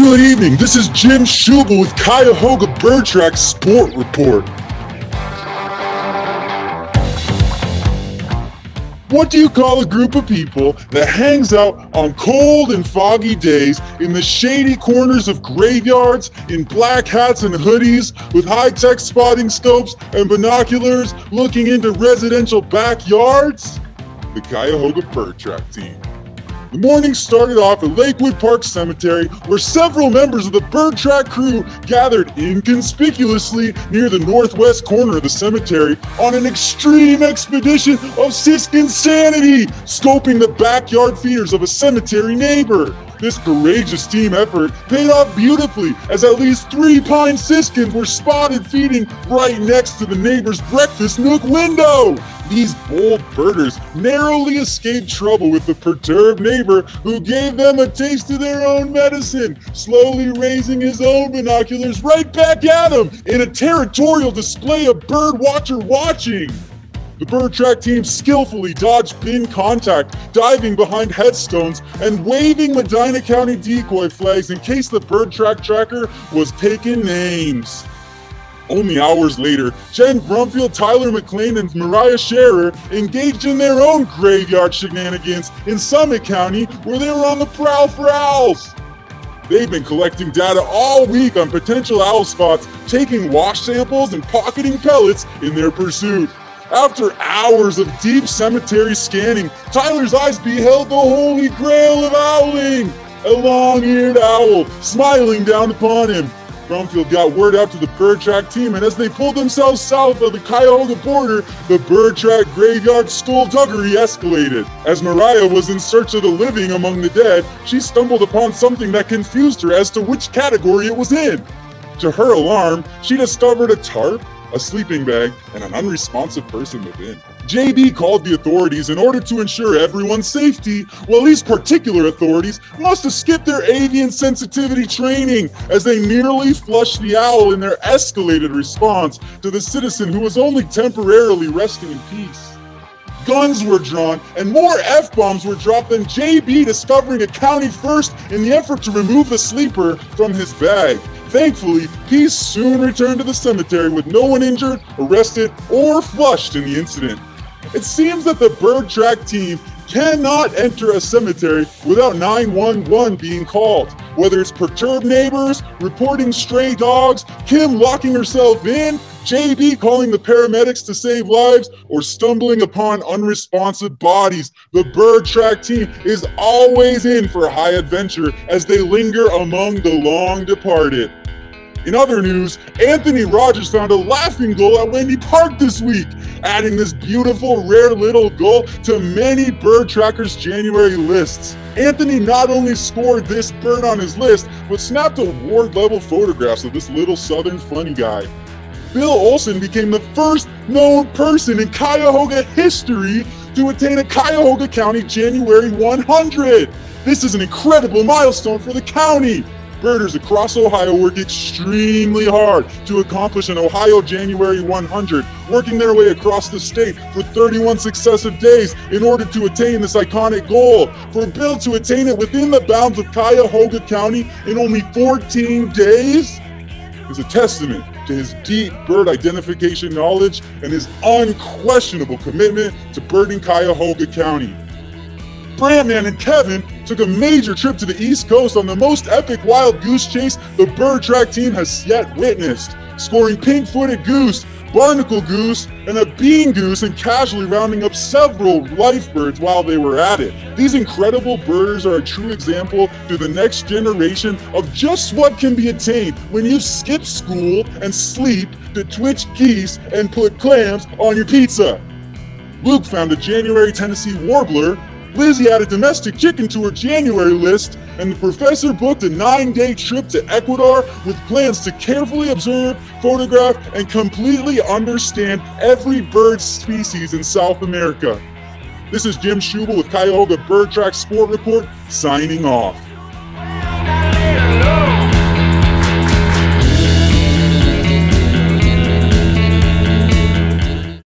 Good evening, this is Jim Schubel with Cuyahoga Bird Track Sport Report. What do you call a group of people that hangs out on cold and foggy days in the shady corners of graveyards in black hats and hoodies with high-tech spotting scopes and binoculars looking into residential backyards? The Cuyahoga Bird Track team. The morning started off at Lakewood Park Cemetery, where several members of the bird track crew gathered inconspicuously near the northwest corner of the cemetery on an extreme expedition of Siskinsanity, scoping the backyard feeders of a cemetery neighbor. This courageous team effort paid off beautifully, as at least 3 pine siskins were spotted feeding right next to the neighbor's breakfast nook window. These bold birders narrowly escaped trouble with the perturbed neighbor, who gave them a taste of their own medicine, slowly raising his own binoculars right back at them in a territorial display of bird watcher watching. The bird track team skillfully dodged bin contact, diving behind headstones and waving Medina County decoy flags in case the bird track tracker was taking names. Only hours later, Jen Brumfield, Tyler McLean, and Mariah Scherer engaged in their own graveyard shenanigans in Summit County, where they were on the prowl for owls. They've been collecting data all week on potential owl spots, taking wash samples and pocketing pellets in their pursuit. After hours of deep cemetery scanning, Tyler's eyes beheld the holy grail of owling, a long-eared owl smiling down upon him. Brumfield got word out to the bird track team, and as they pulled themselves south of the Cuyahoga border, the bird track graveyard Skulduggery escalated. As Mariah was in search of the living among the dead, she stumbled upon something that confused her as to which category it was in. To her alarm, she discovered a tarp, a sleeping bag, and an unresponsive person within. JB called the authorities in order to ensure everyone's safety, while these particular authorities must have skipped their avian sensitivity training, as they nearly flushed the owl in their escalated response to the citizen who was only temporarily resting in peace. Guns were drawn and more F-bombs were dropped than JB discovering a county first in the effort to remove the sleeper from his bag. Thankfully, peace soon returned to the cemetery with no one injured, arrested, or flushed in the incident. It seems that the bird track team cannot enter a cemetery without 911 being called. Whether it's perturbed neighbors, reporting stray dogs, Kim locking herself in, JB calling the paramedics to save lives, or stumbling upon unresponsive bodies, the bird track team is always in for a high adventure as they linger among the long departed. In other news, Anthony Rogers found a laughing gull at Wendy Park this week, adding this beautiful, rare little gull to many bird trackers' January lists. Anthony not only scored this bird on his list, but snapped award-level photographs of this little southern funny guy. Bill Ohlsen became the first known person in Cuyahoga history to attain a Cuyahoga County January 100. This is an incredible milestone for the county. Birders across Ohio work extremely hard to accomplish an Ohio January 100, working their way across the state for 31 successive days in order to attain this iconic goal. For Bill to attain it within the bounds of Cuyahoga County in only 14 days is a testament to his deep bird identification knowledge and his unquestionable commitment to birding Cuyahoga County. Brandman and Kevin took a major trip to the East Coast on the most epic wild goose chase the bird track team has yet witnessed, scoring pink-footed goose, barnacle goose, and a bean goose, and casually rounding up several life birds while they were at it. These incredible birders are a true example to the next generation of just what can be attained when you skip school and sleep to twitch geese and put clams on your pizza. Luke found a January Tennessee warbler, Lizzie had a domestic chicken to her January list, and the professor booked a 9-day trip to Ecuador with plans to carefully observe, photograph, and completely understand every bird species in South America. This is Jim Schubel with Cuyahoga Bird Track Sport Report, signing off.